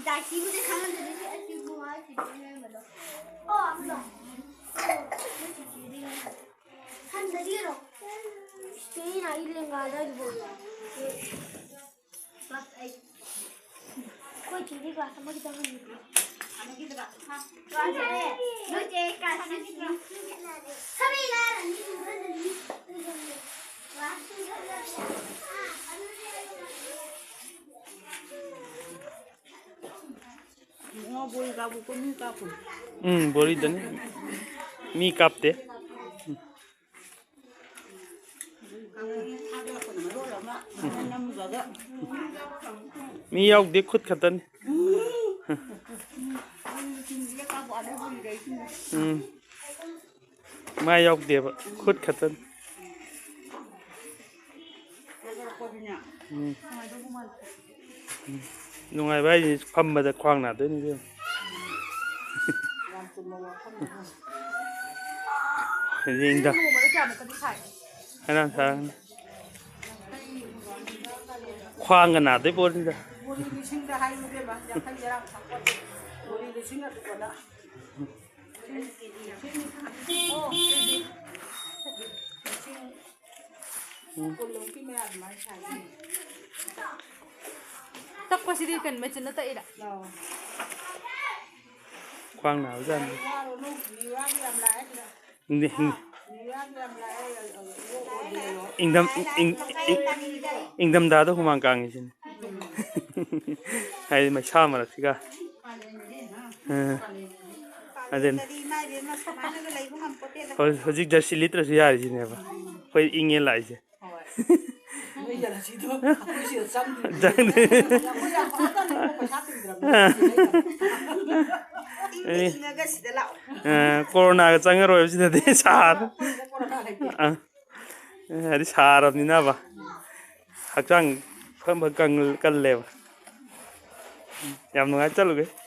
다시부터 가면 되는데 아시고 하시면 말로 안다 한 다리로 스테이나 일랭가 가지고 कोई चीज़ का समझ तो नहीं हमें किधर हाँ वाले मुझे का समझ सभी ला बोरी काबू को मी काबू बोरी दने मी कापते मी यावदे खुद खतनมายกเดียบคุดขัดต้นนุ่งไงไว้พัมมาจากควางหนาด้วยนี่เพื่อนจริงจังให้นั่งทางควางกันหนาด้วยปนจ้ะतक पसीदी कन में चलना तो इराควางหนาวจังนี่อิงดำดาต้องมังกังใช่ไหมให้มาชามาแล้วสิกะอันเด่นเขาจิกจะสิลิตรสิยาใช่ไหมวะเขาอิงเงี้ยไหลใช่จังโควิดก็จังก็รวยสิเดี๋ยวชาร์อันนี้ชาร์นี่นะวะหักจังเพิ่มกันเลยว ยามน้อยจังเลย